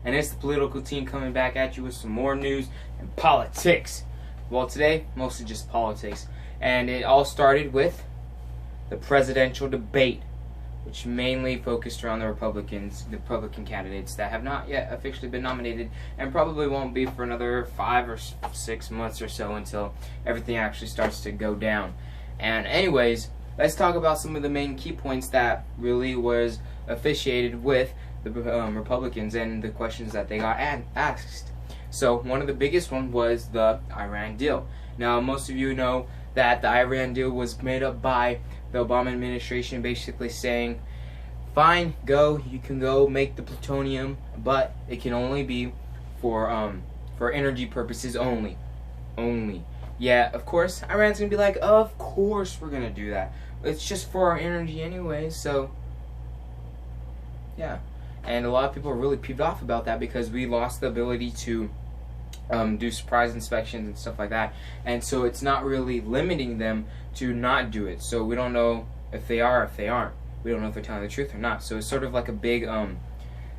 and it's the political team coming back at you with some more news and politics. Well, today, mostly just politics, and it all started with the presidential debate, which mainly focused around the Republican candidates that have not yet officially been nominated and probably won't be for another 5 or 6 months or so until everything actually starts to go down. And anyways, let's talk about some of the main key points that really was officiated with the Republicans and the questions that they got asked. So one of the biggest one was the Iran deal. Now, most of you know that the Iran deal was made up by the Obama administration, basically saying, fine, you can go make the plutonium, but it can only be for energy purposes only. Yeah, of course, Iran's gonna be like, of course we're gonna do that. It's just for our energy anyway, so yeah. And a lot of people are really peeved off about that because we lost the ability to do surprise inspections and stuff like that, and so it's not really limiting them to not do it. So we don't know if they are or if they aren't. We don't know if they're telling the truth or not. So it's sort of like a big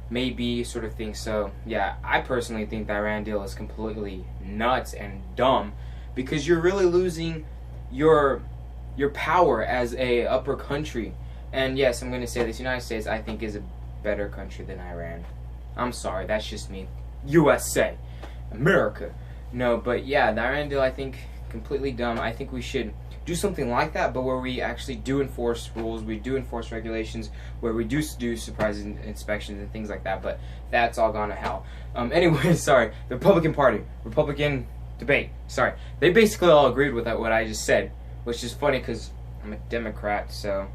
maybe sort of thing. So yeah, I personally think the Iran deal is completely nuts and dumb because you're really losing your power as a upper country. And yes, I'm going to say this: United States, I think, is a better country than Iran. I'm sorry, that's just me. USA. America. No, but yeah, the Iran deal, I think, completely dumb. I think we should do something like that, but where we actually do enforce rules, we do enforce regulations, where we do surprise inspections and things like that, but that's all gone to hell. Anyway, sorry, the Republican debate, sorry. They basically all agreed with what I just said, which is funny because I'm a Democrat, so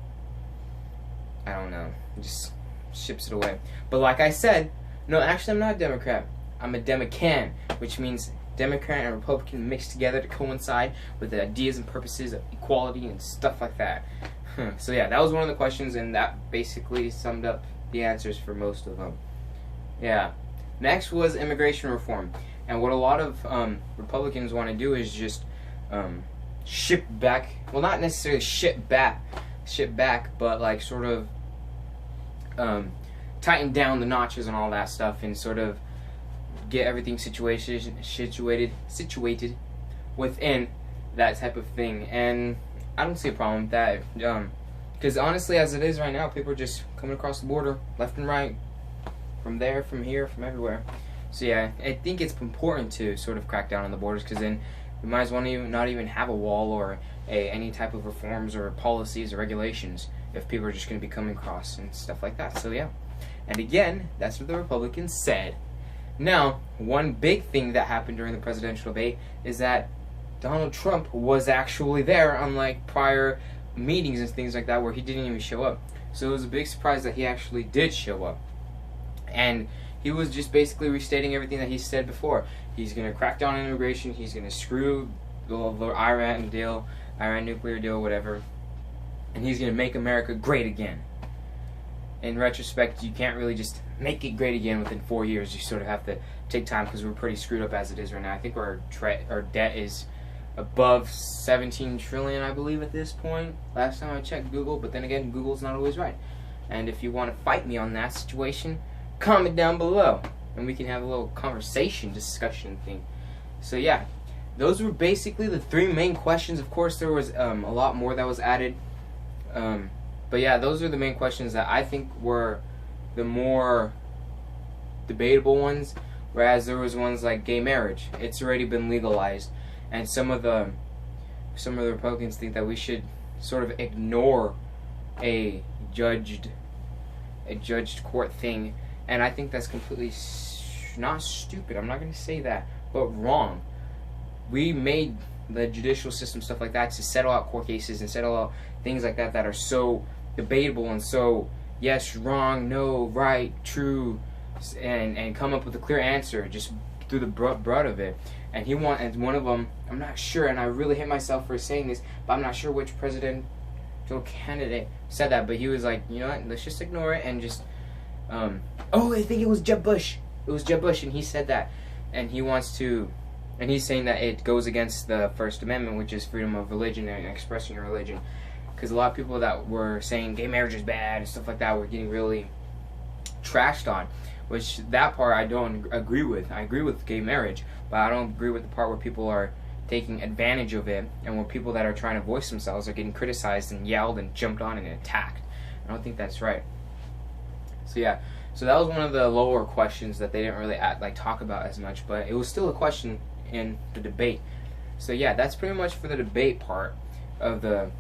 I don't know. It just ships it away. But like I said, no, actually I'm not a Democrat. I'm a Demican, which means Democrat and Republican mixed together to coincide with the ideas and purposes of equality and stuff like that. So yeah, that was one of the questions, and that basically summed up the answers for most of them. Yeah. Next was immigration reform. And what a lot of Republicans want to do is just ship back, well, not necessarily ship back, but like sort of tighten down the notches and all that stuff and sort of get everything situated within that type of thing. And I don't see a problem with that, because honestly, as it is right now, people are just coming across the border left and right, from there, from here, from everywhere. So yeah, I think it's important to sort of crack down on the borders, because then we might as well not even have a wall or any type of reforms or policies or regulations if people are just going to be coming across and stuff like that. So yeah, and again, that's what the Republicans said. Now, one big thing that happened during the presidential debate is that Donald Trump was actually there, unlike prior meetings and things like that where he didn't even show up. So it was a big surprise that he actually did show up. And he was just basically restating everything that he said before. He's going to crack down on immigration, he's going to screw the Iran deal, Iran nuclear deal, whatever, and he's going to make America great again. In retrospect, you can't really just make it great again within 4 years. You sort of have to take time because we're pretty screwed up as it is right now. I think our debt is above 17 trillion, I believe, at this point. Last time I checked Google, but then again, Google's not always right. And if you want to fight me on that situation, comment down below, and we can have a little discussion thing. So yeah, those were basically the 3 main questions. Of course, there was a lot more that was added. But yeah, those are the main questions that I think were the more debatable ones, whereas there was ones like gay marriage. It's already been legalized, and some of the Republicans think that we should sort of ignore a judged court thing, and I think that's completely not stupid. I'm not going to say that, but wrong. We made the judicial system, stuff like that, to settle out court cases and settle out things like that that are so debatable and so yes, wrong, no, right, true, and come up with a clear answer just through the brunt of it. And one of them, I'm not sure, and I really hate myself for saying this, but I'm not sure which presidential candidate said that, but he was like, you know what, let's just ignore it and just oh, I think it was Jeb Bush. It was Jeb Bush, and he said that, and he's saying that it goes against the First Amendment, which is freedom of religion and expressing your religion. Because a lot of people that were saying gay marriage is bad and stuff like that were getting really trashed on. which that part I don't agree with. I agree with gay marriage, but I don't agree with the part where people are taking advantage of it, and where people that are trying to voice themselves are getting criticized and yelled and jumped on and attacked. I don't think that's right. So yeah, so that was one of the lower questions that they didn't really talk about as much, but it was still a question in the debate. So yeah, that's pretty much for the debate part of the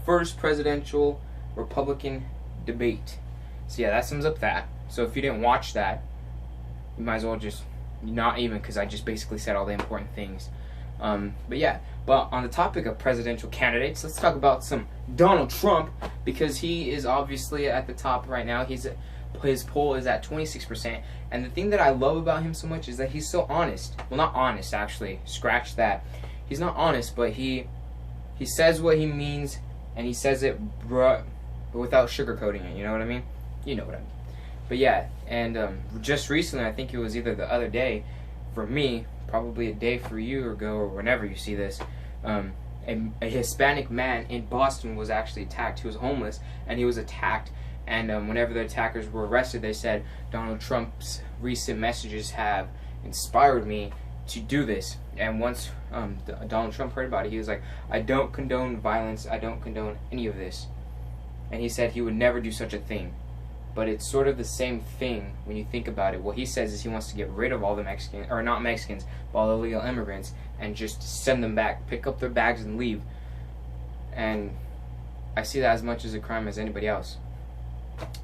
first presidential Republican debate. So yeah, that sums up that. So if you didn't watch that, you might as well just not even, because I just basically said all the important things. But on the topic of presidential candidates, let's talk about some Donald Trump, because he is obviously at the top right now. His poll is at 26%, and the thing that I love about him so much is that he's so honest. Well, not honest, actually. Scratch that. He's not honest, but he says what he means, and he says it but without sugarcoating it. You know what I mean? You know what I mean. But yeah, and just recently, I think it was either the other day, for me, probably a day for you ago, or whenever you see this, a Hispanic man in Boston was actually attacked. He was homeless, and he was attacked. And whenever the attackers were arrested, they said, Donald Trump's recent messages have inspired me to do this. And once Donald Trump heard about it, he was like, I don't condone violence. I don't condone any of this. And he said he would never do such a thing. But it's sort of the same thing when you think about it. What he says is he wants to get rid of all the Mexicans, or not Mexicans, but all the illegal immigrants, and just send them back, pick up their bags and leave. And I see that as much as a crime as anybody else.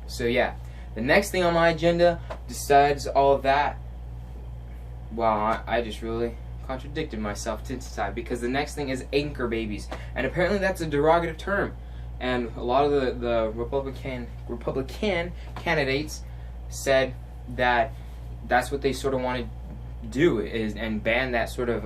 So yeah, the next thing on my agenda, besides all of that, wow, I just really contradicted myself, didn't I? Because the next thing is anchor babies, and apparently that's a derogative term. And a lot of the Republican candidates said that that's what they sort of want to do, and ban that sort of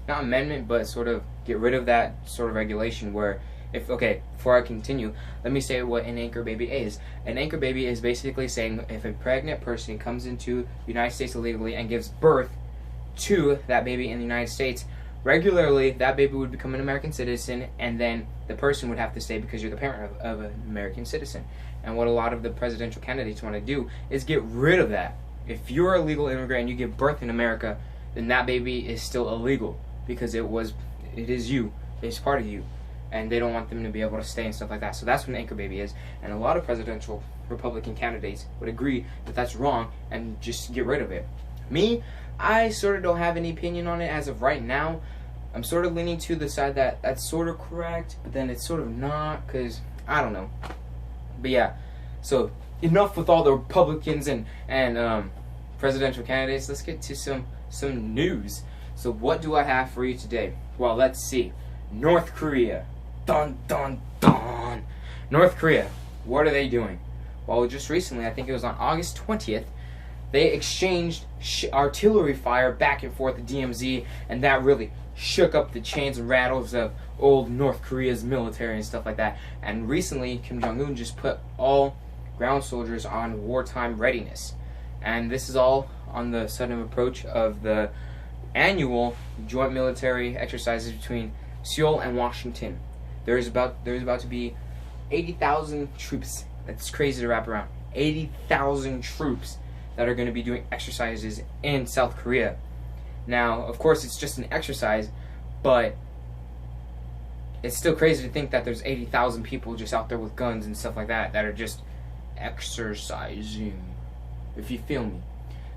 not amendment, but sort of get rid of that sort of regulation where before I continue, let me say what an anchor baby is. An anchor baby is basically saying if a pregnant person comes into the United States illegally and gives birth to that baby in the United States, regularly that baby would become an American citizen, and then the person would have to stay because you're the parent of an American citizen. And what a lot of the presidential candidates want to do is get rid of that. If you're a legal immigrant and you give birth in America, then that baby is still illegal because it is you. It's part of you. And they don't want them to be able to stay and stuff like that. So that's what an anchor baby is. And a lot of presidential Republican candidates would agree that that's wrong and just get rid of it. Me, I sort of don't have any opinion on it as of right now. I'm sort of leaning to the side that that's sort of correct, but then it's sort of not, because I don't know. But yeah, so enough with all the Republicans and presidential candidates. Let's get to some news. So what do I have for you today? Well, let's see. North Korea. Dun, dun, dun. North Korea. What are they doing? Well, just recently, I think it was on August 20th, they exchanged artillery fire back and forth at DMZ, and that really shook up the chains and rattles of old North Korea's military and stuff like that. And recently, Kim Jong-un just put all ground soldiers on wartime readiness. And this is all on the sudden approach of the annual joint military exercises between Seoul and Washington. There's about to be 80,000 troops. That's crazy to wrap around. 80,000 troops that are going to be doing exercises in South Korea. Now, of course, it's just an exercise, but it's still crazy to think that there's 80,000 people just out there with guns and stuff like that are just exercising, if you feel me.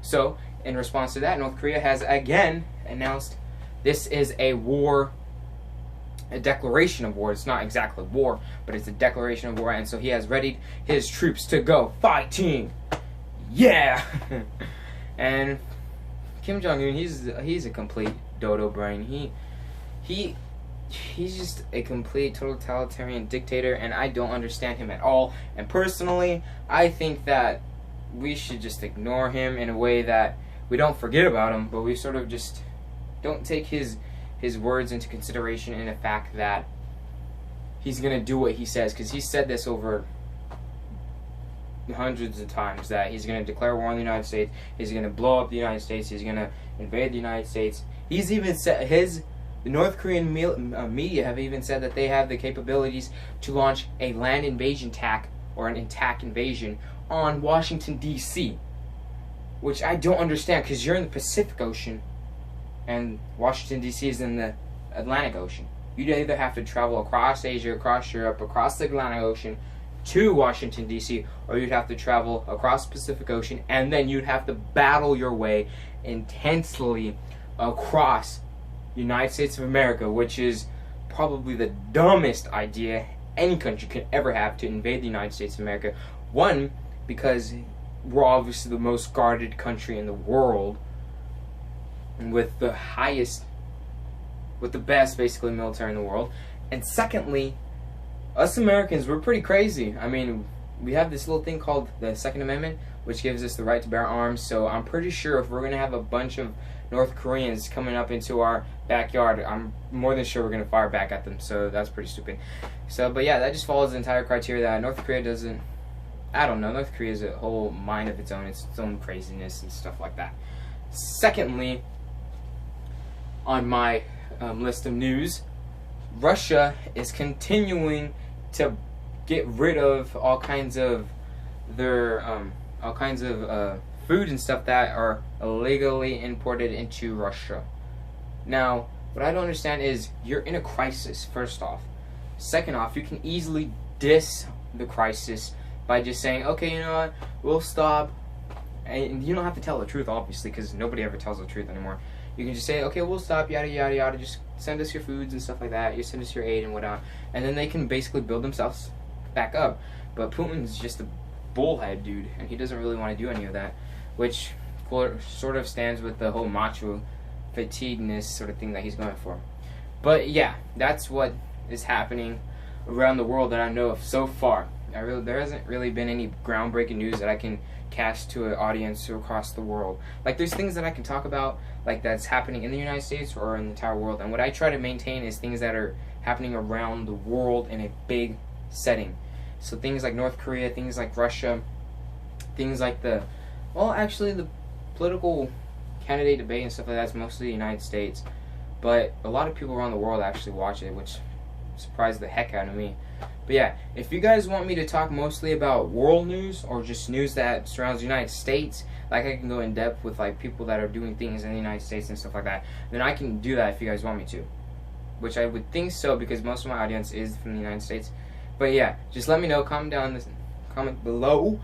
So, in response to that, North Korea has again announced this is a declaration of war. It's not exactly war, but it's a declaration of war, and so he has readied his troops to go fighting. Yeah! And Kim Jong-un, he's a complete dodo brain. He's just a complete totalitarian dictator, and I don't understand him at all. And personally, I think that we should just ignore him in a way that we don't forget about him, but we sort of just don't take his words into consideration in the fact that he's going to do what he says, because he said this over hundreds of times, that he's going to declare war on the United States, he's going to blow up the United States, he's going to invade the United States. He's even said the North Korean media have even said that they have the capabilities to launch a land invasion attack, or an attack invasion, on Washington, D.C. which I don't understand because you're in the Pacific Ocean and Washington, D.C. is in the Atlantic Ocean. You'd either have to travel across Asia, across Europe, across the Atlantic Ocean to Washington, D.C., or you'd have to travel across the Pacific Ocean, and then you'd have to battle your way intensely across the United States of America, which is probably the dumbest idea any country could ever have, to invade the United States of America. One, because we're obviously the most guarded country in the world, with the best, basically, military in the world. And secondly, us Americans, we're pretty crazy. I mean, we have this little thing called the Second Amendment, which gives us the right to bear arms. So I'm pretty sure if we're going to have a bunch of North Koreans coming up into our backyard, I'm more than sure we're going to fire back at them. So that's pretty stupid. So, but yeah, that just follows the entire criteria that North Korea doesn't, I don't know, North Korea is a whole mind of its own craziness and stuff like that. Secondly, on my list of news, Russia is continuing to get rid of all kinds of their food and stuff that are illegally imported into Russia. Now, what I don't understand is, you're in a crisis, first off. Second off, you can easily diss the crisis by just saying, okay, you know what, we'll stop. And you don't have to tell the truth, obviously, because nobody ever tells the truth anymore. You can just say, okay, we'll stop, yada, yada, yada. Just send us your foods and stuff like that. You send us your aid and whatnot. And then they can basically build themselves back up. But Putin's just a bullhead dude, and he doesn't really want to do any of that, which sort of stands with the whole macho fatigueness sort of thing that he's going for. But yeah, that's what is happening around the world that I know of so far. There hasn't really been any groundbreaking news that I can cast to an audience across the world. Like, there's things that I can talk about, like, that's happening in the United States or in the entire world, and what I try to maintain is things that are happening around the world in a big setting. So things like North Korea, things like Russia, things like the political candidate debate and stuff like that is mostly the United States, but a lot of people around the world actually watch it, which surprised the heck out of me. But yeah, if you guys want me to talk mostly about world news or just news that surrounds the United States, like I can go in depth with like people that are doing things in the United States and stuff like that, then I can do that if you guys want me to. Which I would think so, because most of my audience is from the United States. But yeah, just let me know, comment below.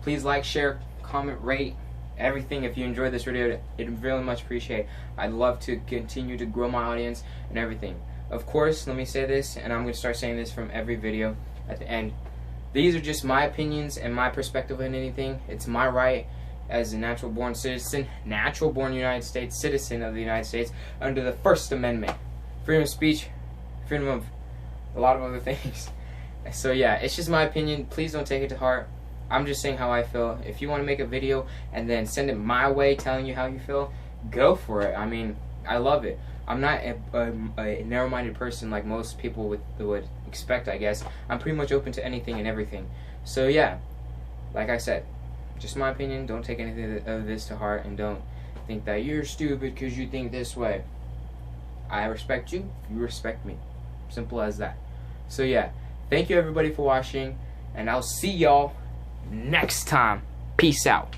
Please like, share, comment, rate, everything if you enjoyed this video. It'd really much appreciate. I'd love to continue to grow my audience and everything. Of course, let me say this, and I'm going to start saying this from every video at the end. These are just my opinions and my perspective on anything. It's my right as a natural-born citizen, natural-born United States citizen of the United States, under the First Amendment. Freedom of speech, freedom of a lot of other things. So yeah, it's just my opinion. Please don't take it to heart. I'm just saying how I feel. If you want to make a video and then send it my way telling you how you feel, go for it. I mean, I love it. I'm not a narrow-minded person like most people would expect, I guess. I'm pretty much open to anything and everything. So yeah, like I said, just my opinion. Don't take anything of this to heart, and don't think that you're stupid because you think this way. I respect you. You respect me. Simple as that. So yeah, thank you everybody for watching, and I'll see y'all next time. Peace out.